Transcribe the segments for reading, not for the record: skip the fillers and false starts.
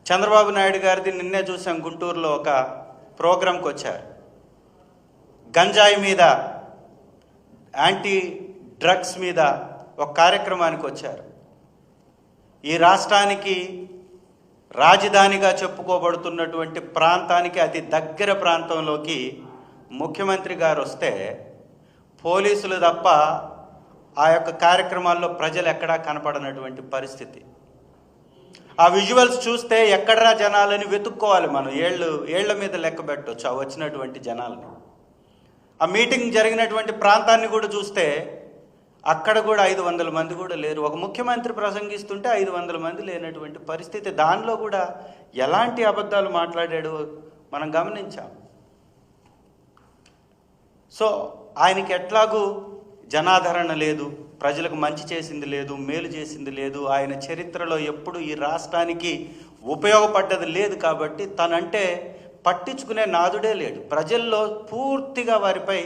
చంద్రబాబు నాయుడు గారిది నిన్నే చూసాం, గుంటూరులో ఒక ప్రోగ్రాంకి వచ్చారు. గంజాయి మీద, యాంటీ డ్రగ్స్ మీద ఒక కార్యక్రమానికి వచ్చారు. ఈ రాష్ట్రానికి రాజధానిగా చెప్పుకోబడుతున్నటువంటి ప్రాంతానికి అతి దగ్గర ప్రాంతంలోకి ముఖ్యమంత్రి గారు వస్తే పోలీసులు తప్ప ఆ యొక్క కార్యక్రమాల్లో ప్రజలు ఎక్కడా కనపడనటువంటి పరిస్థితి. ఆ విజువల్స్ చూస్తే ఎక్కడరా జనాలని వెతుక్కోవాలి మనం, ఏళ్ల మీద లెక్క పెట్టవచ్చు ఆ వచ్చినటువంటి జనాలని. ఆ మీటింగ్ జరిగినటువంటి ప్రాంతాన్ని కూడా చూస్తే అక్కడ కూడా 500 మంది కూడా లేరు. ఒక ముఖ్యమంత్రి ప్రసంగిస్తుంటే 500 మంది లేనటువంటి పరిస్థితి. దానిలో కూడా ఎలాంటి అబద్ధాలు మాట్లాడాడు మనం గమనించాం. సో ఆయనకి ఎట్లాగూ జనాదరణ లేదు, ప్రజలకు మంచి చేసింది లేదు, మేలు చేసింది లేదు, ఆయన చరిత్రలో ఎప్పుడు ఈ రాష్ట్రానికి ఉపయోగపడ్డది లేదు. కాబట్టి తనంటే పట్టించుకునే నాదుడే లేడు. ప్రజల్లో పూర్తిగా వారిపై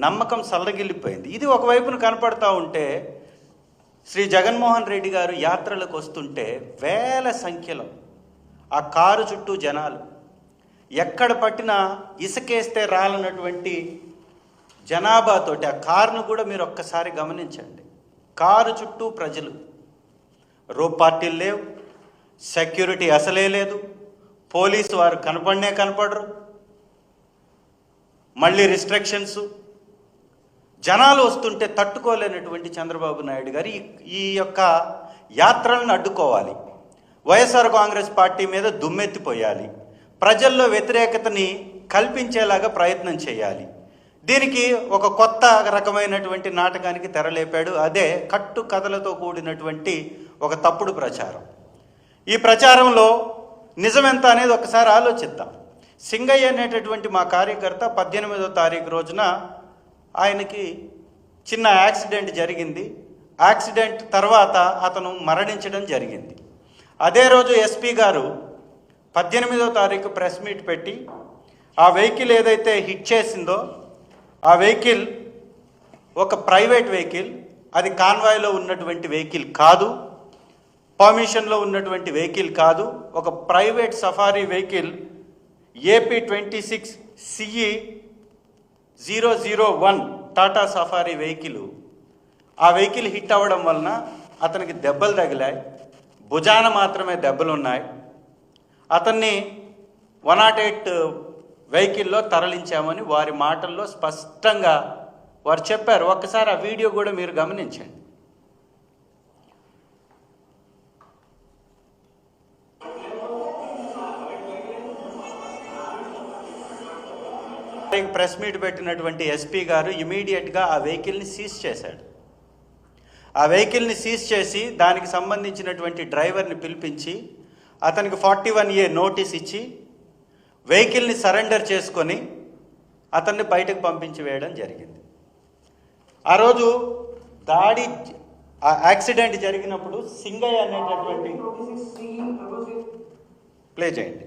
నమ్మకం సల్లగిల్లిపోయింది. ఇది ఒకవైపున కనపడతా ఉంటే శ్రీ జగన్మోహన్ రెడ్డి గారు యాత్రలకు వస్తుంటే వేల సంఖ్యలో ఆ కారు చుట్టూ జనాలు, ఎక్కడ పట్టినా ఇసుకేస్తే రాలన్నటువంటి జనాభాతోటి ఆ కారును కూడా మీరు ఒక్కసారి గమనించండి. కారు చుట్టూ ప్రజలు, రో పార్టీలు లేవు, సెక్యూరిటీ అసలే లేదు, పోలీసు వారు కనపడరు, మళ్ళీ రిస్ట్రిక్షన్స్, జనాలు వస్తుంటే తట్టుకోలేనటువంటి చంద్రబాబు నాయుడు గారు ఈ యొక్క యాత్రలను అడ్డుకోవాలి, వైఎస్ఆర్ కాంగ్రెస్ పార్టీ మీద దుమ్మెత్తిపోయాలి, ప్రజల్లో వ్యతిరేకతని కల్పించేలాగా ప్రయత్నం చేయాలి. దీనికి ఒక కొత్త రకమైనటువంటి నాటకానికి తెరలేపాడు. అదే కట్టు కథలతో కూడినటువంటి ఒక తప్పుడు ప్రచారం. ఈ ప్రచారంలో నిజమెంత అనేది ఒకసారి ఆలోచిద్దాం. సింగయ్య అనేటటువంటి మా కార్యకర్త 18వ తారీఖు రోజున ఆయనకి చిన్న యాక్సిడెంట్ జరిగింది. యాక్సిడెంట్ తర్వాత అతను మరణించడం జరిగింది. అదే రోజు ఎస్పీ గారు 18వ తారీఖు ప్రెస్ మీట్ పెట్టి ఆ వెహికల్ ఏదైతే హిట్ చేసిందో ఆ వెహికల్ ఒక ప్రైవేట్ వెహికల్, అది కాన్వాయ్లో ఉన్నటువంటి వెహికల్ కాదు, పర్మిషన్లో ఉన్నటువంటి వెహికల్ కాదు, ఒక private safari vehicle AP 26 CE 001 Tata safari vehicle. ఆ వెహికల్ హిట్ అవ్వడం వలన అతనికి దెబ్బలు తగిలాయి, భుజాన మాత్రమే దెబ్బలు ఉన్నాయి. అతన్ని 108 వెహికల్లో తరలించామని వారి మాటల్లో స్పష్టంగా వారు చెప్పారు. ఒక్కసారి ఆ వీడియో కూడా మీరు గమనించండి. ప్రెస్ మీట్ పెట్టినటువంటి ఎస్పీ గారు ఇమీడియట్గా ఆ వెహికల్ని సీజ్ చేశాడు. ఆ వెహికల్ని సీజ్ చేసి దానికి సంబంధించినటువంటి డ్రైవర్ని పిలిపించి అతనికి 41A నోటీస్ ఇచ్చి వెహికల్ని సరెండర్ చేసుకొని అతన్ని బయటకు పంపించి వేయడం జరిగింది. ఆ రోజు దాడి, ఆ యాక్సిడెంట్ జరిగినప్పుడు సింగయ్య అనేటటువంటి ప్లే చేయండి.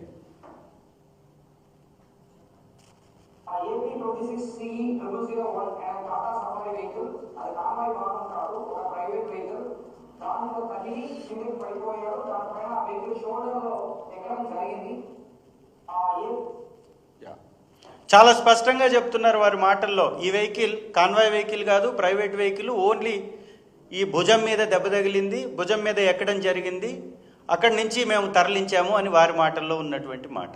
చాలా స్పష్టంగా చెప్తున్నారు వారి మాటల్లో. ఈ వెహికల్ కాన్వాయ్ వెహికల్ కాదు, ప్రైవేట్ వెహికల్, ఓన్లీ ఈ భుజం మీద దెబ్బ తగిలింది, భుజం మీద ఎక్కడం జరిగింది, అక్కడి నుంచి మేము తరలించాము అని వారి మాటల్లో ఉన్నటువంటి మాట.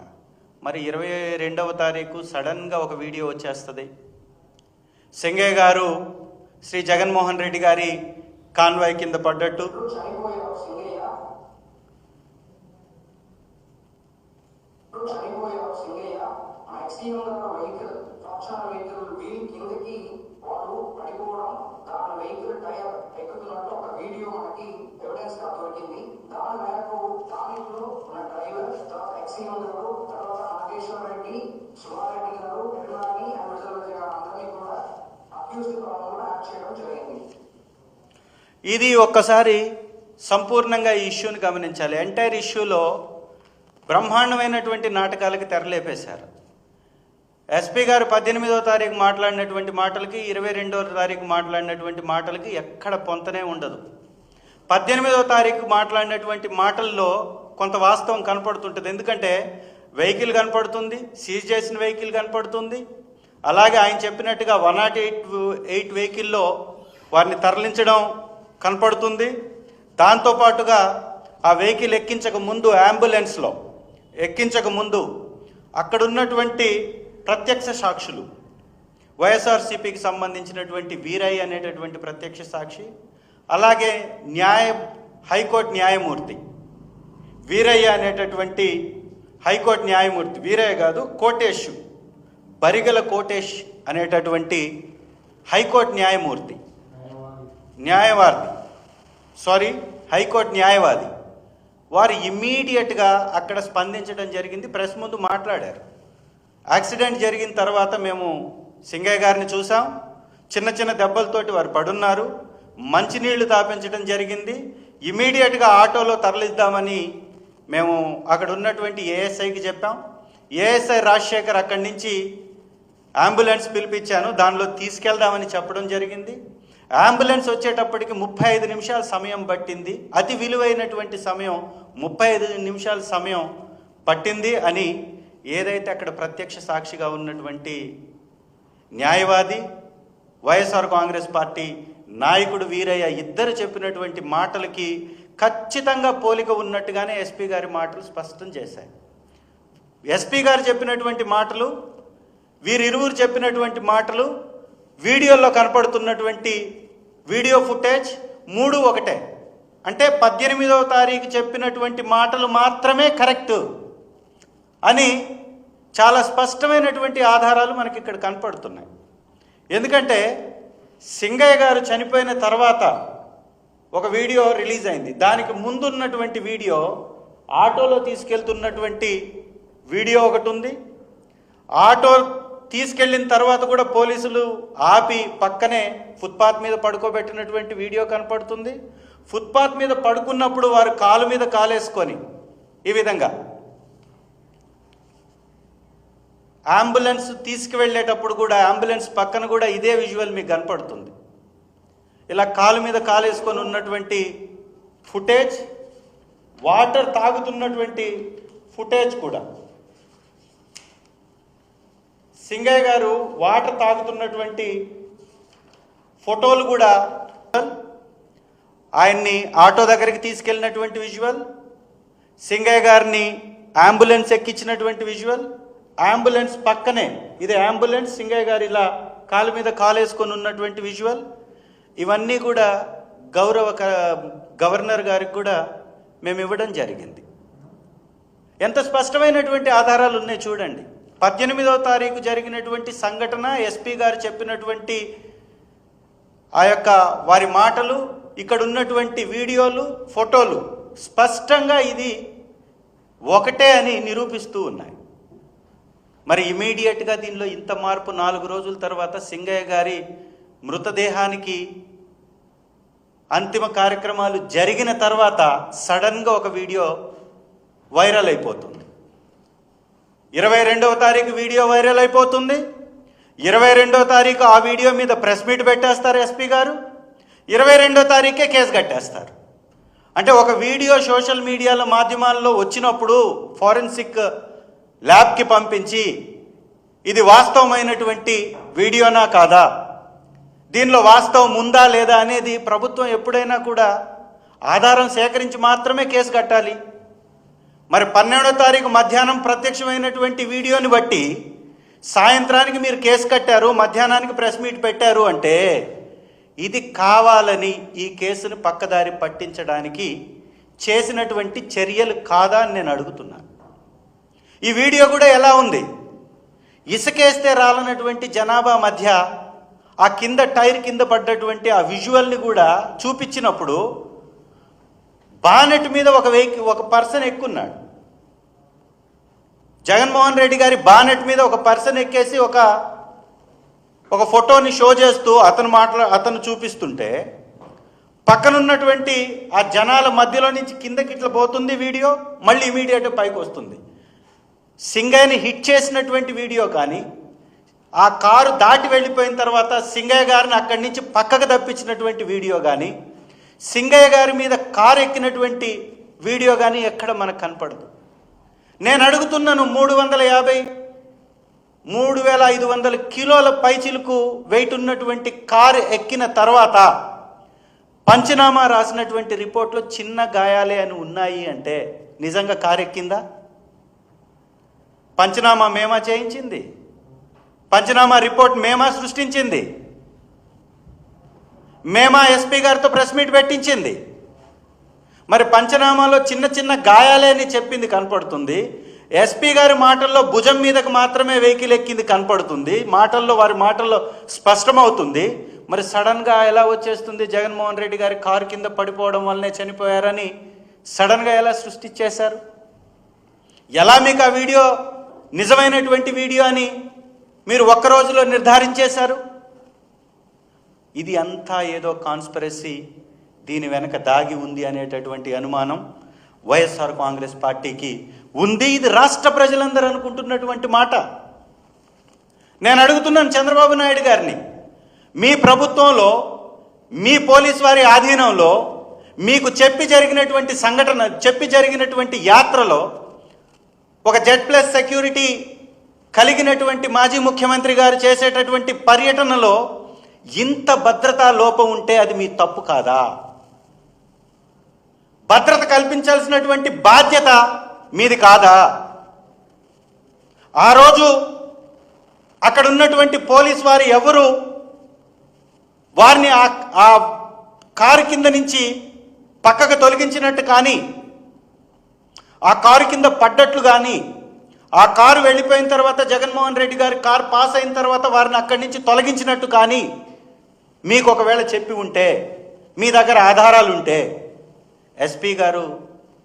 మరి 22వ తారీఖు సడన్గా ఒక వీడియో వచ్చేస్తుంది. సింగయ్య గారు శ్రీ జగన్మోహన్ రెడ్డి గారి కాన్వాయ్ కింద పడ్డట్టు, ఇది ఒక్కసారి సంపూర్ణంగా ఈ ఇష్యూని గమనించాలి. ఎంటైర్ ఇష్యూలో బ్రహ్మాండమైనటువంటి నాటకాలకి తెరలేపేశారు. ఎస్పీ గారు 18వ తారీఖు మాట్లాడినటువంటి మాటలకి 22వ తారీఖు మాట్లాడినటువంటి మాటలకి ఎక్కడ పొంతనే ఉండదు. 18వ తారీఖు మాట్లాడినటువంటి మాటల్లో కొంత వాస్తవం కనపడుతుంటుంది. ఎందుకంటే వెహికల్ కనపడుతుంది, సీజ్ చేసిన వెహికల్ కనపడుతుంది. అలాగే ఆయన చెప్పినట్టుగా 108 వెహికల్లో వారిని తరలించడం కనపడుతుంది. దాంతోపాటుగా ఆ వెహికల్ ఎక్కించక ముందు, అంబులెన్స్లో ఎక్కించక ముందు అక్కడ ఉన్నటువంటి ప్రత్యక్ష సాక్షులు, వైఎస్ఆర్సీపీకి సంబంధించినటువంటి వీరయ్య అనేటటువంటి ప్రత్యక్ష సాక్షి, అలాగే హైకోర్టు న్యాయమూర్తి వీరయ్య అనేటటువంటి హైకోర్టు న్యాయమూర్తి, వీరయ్య కాదు కోటేష్, బరిగల కోటేష్ అనేటటువంటి హైకోర్టు హైకోర్టు న్యాయవాది వారు ఇమ్మీడియట్గా అక్కడ స్పందించడం జరిగింది. ప్రెస్ ముందు మాట్లాడారు. యాక్సిడెంట్ జరిగిన తర్వాత మేము సింగయ్య గారిని చూసాం, చిన్న చిన్న దెబ్బలతోటి వారు పడున్నారు, మంచినీళ్లు తాపించడం జరిగింది. ఇమ్మీడియట్గా ఆటోలో తరలిద్దామని మేము అక్కడ ఉన్నటువంటి ఏఎస్ఐకి చెప్పాం. ఏఎస్ఐ రాజశేఖర్ అక్కడి నుంచి అంబులెన్స్ పిలిపించాను, దానిలో తీసుకెళ్దామని చెప్పడం జరిగింది. అంబులెన్స్ వచ్చేటప్పటికి 35 నిమిషాల సమయం పట్టింది. అతి విలువైనటువంటి సమయం 35 నిమిషాల సమయం పట్టింది అని ఏదైతే అక్కడ ప్రత్యక్ష సాక్షిగా ఉన్నటువంటి న్యాయవాది, వైఎస్ఆర్ కాంగ్రెస్ పార్టీ నాయకుడు వీరయ్య ఇద్దరు చెప్పినటువంటి మాటలకి ఖచ్చితంగా పోలిక ఉన్నట్టుగానే ఎస్పీ గారి మాటలు స్పష్టం చేశాయి. ఎస్పీ గారు చెప్పినటువంటి మాటలు, వీరిరువురు చెప్పినటువంటి మాటలు, వీడియోలో కనపడుతున్నటువంటి వీడియో ఫుటేజ్ 3 ఒకటే. అంటే 18వ తారీఖు చెప్పినటువంటి మాటలు మాత్రమే కరెక్ట్ అని చాలా స్పష్టమైనటువంటి ఆధారాలు మనకి ఇక్కడ కనపడుతున్నాయి. ఎందుకంటే సింగయ్య గారు చనిపోయిన తర్వాత ఒక వీడియో రిలీజ్ అయింది. దానికి ముందున్నటువంటి వీడియో, ఆటోలో తీసుకెళ్తున్నటువంటి వీడియో ఒకటి ఉంది. ఆటో తీసుకెళ్ళిన తర్వాత కూడా పోలీసులు ఆపి పక్కనే ఫుట్పాత్ మీద పడుకోబెట్టినటువంటి వీడియో కనపడుతుంది. ఫుట్పాత్ మీద పడుకున్నప్పుడు వారు కాలు మీద కాలేసుకొని ఈ విధంగా అంబులెన్స్ తీసుకువెళ్ళేటప్పుడు కూడా అంబులెన్స్ పక్కన కూడా ఇదే విజువల్ మీకు కనపడుతుంది. ఇలా కాలు మీద కాలేసుకొని ఉన్నటువంటి ఫుటేజ్, వాటర్ తాగుతున్నటువంటి ఫుటేజ్ కూడా, సింగయ్య గారు వాటర్ తాగుతున్నటువంటి ఫోటోలు కూడా, ఆయన్ని ఆటో దగ్గరికి తీసుకెళ్ళినటువంటి విజువల్, సింగయ్య గారిని అంబులెన్స్ ఎక్కించినటువంటి విజువల్, అంబులెన్స్ పక్కనే ఇదే అంబులెన్స్, సింగయ్య గారు ఇలా కాలు మీద కాలేసుకొని ఉన్నటువంటి విజువల్, ఇవన్నీ కూడా గవర్నర్ గారికి కూడా మేము ఇవ్వడం జరిగింది. ఎంత స్పష్టమైనటువంటి ఆధారాలు ఉన్నాయి చూడండి. 18వ తారీఖు జరిగినటువంటి సంఘటన, ఎస్పీ గారు చెప్పినటువంటి ఆ యొక్క వారి మాటలు, ఇక్కడ ఉన్నటువంటి వీడియోలు, ఫోటోలు స్పష్టంగా ఇది ఒకటే అని నిరూపిస్తూ ఉన్నాయి. మరి ఇమీడియట్గా దీనిలో ఇంత మార్పు 4 రోజుల తర్వాత సింగయ్య గారి మృతదేహానికి అంతిమ కార్యక్రమాలు జరిగిన తర్వాత సడన్గా ఒక వీడియో వైరల్ అయిపోతుంది. 22వ తారీఖు వీడియో వైరల్ అయిపోతుంది. 22వ తారీఖు ఆ వీడియో మీద ప్రెస్ మీట్ పెట్టేస్తారు ఎస్పీ గారు. 22వ తారీఖే కేసు కట్టేస్తారు. అంటే ఒక వీడియో సోషల్ మీడియాలో మాధ్యమాల్లో వచ్చినప్పుడు ఫోరెన్సిక్ ల్యాబ్కి పంపించి ఇది వాస్తవమైనటువంటి వీడియోనా కాదా, దీనిలో వాస్తవం ఉందా లేదా అనేది ప్రభుత్వం ఎప్పుడైనా కూడా ఆధారం సేకరించి మాత్రమే కేసు కట్టాలి. మరి 12వ తారీఖు మధ్యాహ్నం ప్రత్యక్షమైనటువంటి వీడియోని బట్టి సాయంత్రానికి మీరు కేసు కట్టారు, మధ్యాహ్నానికి ప్రెస్ మీట్ పెట్టారు అంటే ఇది కావాలని ఈ కేసును పక్కదారి పట్టించడానికి చేసినటువంటి చర్యలు కాదా అని నేను అడుగుతున్నాను. ఈ వీడియో కూడా ఎలా ఉంది, ఇసుకేస్తే రాలనటువంటి జనాభా మధ్య ఆ కింద టైర్ కింద పడ్డటువంటి ఆ విజువల్ని కూడా చూపించినప్పుడు బానెట్ మీద ఒక పర్సన్ ఎక్కున్నాడు. జగన్మోహన్ రెడ్డి గారి బానెట్ మీద ఒక పర్సన్ ఎక్కేసి ఒక ఫోటోని షో చేస్తూ అతను చూపిస్తుంటే పక్కనున్నటువంటి ఆ జనాల మధ్యలో నుంచి కిందకి ఇట్లా పోతుంది వీడియో, మళ్ళీ ఇమీడియట్గా పైకి వస్తుంది. సింగయ్యని హిట్ చేసినటువంటి వీడియో కానీ, ఆ కారు దాటి వెళ్ళిపోయిన తర్వాత సింగయ్య గారిని అక్కడి నుంచి పక్కకు తప్పించినటువంటి వీడియో కానీ, సింగయ్య గారి మీద కారు ఎక్కినటువంటి వీడియో కానీ ఎక్కడ మనకు కనపడదు. నేను అడుగుతున్నాను, 3,500 కిలోల పైచిలకు వెయిట్ ఉన్నటువంటి కారు ఎక్కిన తర్వాత పంచనామా రాసినటువంటి రిపోర్ట్లో చిన్న గాయాలే అని ఉన్నాయి అంటే నిజంగా కారు ఎక్కిందా? పంచనామా మేమా చేయించింది? పంచనామా రిపోర్ట్ మేమా సృష్టించింది? మేమా ఎస్పీ గారితో ప్రెస్ మీట్ పెట్టించింది? మరి పంచనామాలో చిన్న చిన్న గాయాలే అని చెప్పింది కనపడుతుంది. ఎస్పీ గారి మాటల్లో భుజం మీదకు మాత్రమే వెహికల్ ఎక్కింది కనపడుతుంది. వారి మాటల్లో స్పష్టమవుతుంది. మరి సడన్గా ఎలా వచ్చేస్తుంది? జగన్మోహన్ రెడ్డి గారి కారు కింద పడిపోవడం వల్లనే చనిపోయారని సడన్గా ఎలా సృష్టించేశారు? ఎలా మీకు ఆ వీడియో నిజమైనటువంటి వీడియో అని మీరు ఒక్క రోజులో నిర్ధారించేశారు? ఇది అంతా ఏదో కాన్స్పిరసీ, దీని వెనక దాగి ఉంది అనేటటువంటి అనుమానం వైఎస్ఆర్ కాంగ్రెస్ పార్టీకి ఉంది. ఇది రాష్ట్ర ప్రజలందరూ అనుకుంటున్నటువంటి మాట. నేను అడుగుతున్నాను చంద్రబాబు నాయుడు గారిని, మీ ప్రభుత్వంలో, మీ పోలీస్ వారి ఆధీనంలో మీకు చెప్పి జరిగినటువంటి యాత్రలో ఒక Z+ సెక్యూరిటీ కలిగినటువంటి మాజీ ముఖ్యమంత్రి గారు చేసేటటువంటి పర్యటనలో ఇంత భద్రతా లోపం ఉంటే అది మీ తప్పు కాదా? భద్రత కల్పించాల్సినటువంటి బాధ్యత మీది కాదా? ఆ రోజు అక్కడ ఉన్నటువంటి పోలీస్ వారు ఎవరు వారిని ఆ కారు కింద నుంచి పక్కకు తొలగించినట్టు కానీ, ఆ కారు కింద పడ్డట్లు కానీ, ఆ కారు వెళ్ళిపోయిన తర్వాత జగన్మోహన్ రెడ్డి గారి కారు పాస్ అయిన తర్వాత వారిని అక్కడి నుంచి తొలగించినట్టు కానీ మీకు ఒకవేళ చెప్పి ఉంటే, మీ దగ్గర ఆధారాలు ఉంటే ఎస్పీ గారు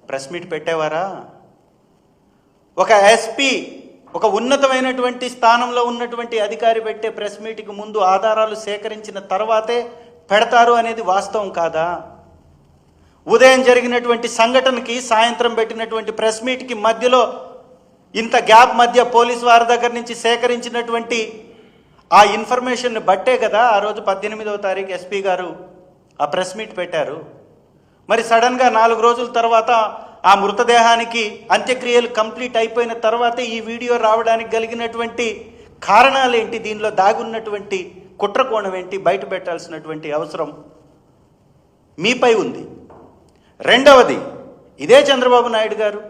ప్రెస్ మీట్ పెట్టేవారా? ఒక ఎస్పీ, ఒక ఉన్నతమైనటువంటి స్థానంలో ఉన్నటువంటి అధికారి పెట్టే ప్రెస్ మీట్కి ముందు ఆధారాలు సేకరించిన తర్వాతే పెడతారు అనేది వాస్తవం కాదా? ఉదయం జరిగినటువంటి సంఘటనకి సాయంత్రం పెట్టినటువంటి ప్రెస్ మీట్కి మధ్యలో ఇంత గ్యాప్ మధ్య పోలీసు వారి దగ్గర నుంచి సేకరించినటువంటి ఆ ఇన్ఫర్మేషన్ని బట్టే కదా ఆ రోజు 18వ తారీఖు ఎస్పీ గారు ఆ ప్రెస్ మీట్ పెట్టారు. మరి సడన్గా 4 రోజుల తర్వాత ఆ మృతదేహానికి అంత్యక్రియలు కంప్లీట్ అయిపోయిన తర్వాతే ఈ వీడియో రావడానికి కలిగినటువంటి కారణాలు ఏంటి? దీనిలో దాగున్నటువంటి కుట్రకోణం ఏంటి? బయట పెట్టాల్సినటువంటి అవసరం మీపై ఉంది. రెండవది, ఇదే చంద్రబాబు నాయుడు గారు,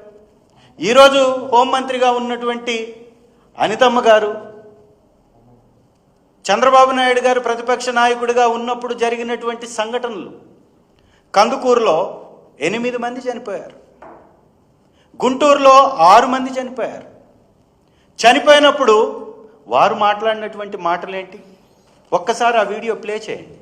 ఈరోజు హోంమంత్రిగా ఉన్నటువంటి అనితమ్మ గారు, చంద్రబాబు నాయుడు గారు ప్రతిపక్ష నాయకుడిగా ఉన్నప్పుడు జరిగినటువంటి సంఘటనలు, కందుకూరులో 8 మంది చనిపోయారు, గుంటూరులో 6 మంది చనిపోయారు. చనిపోయినప్పుడు వారు మాట్లాడినటువంటి మాటలేంటి? ఒక్కసారి ఆ వీడియో ప్లే చేయండి.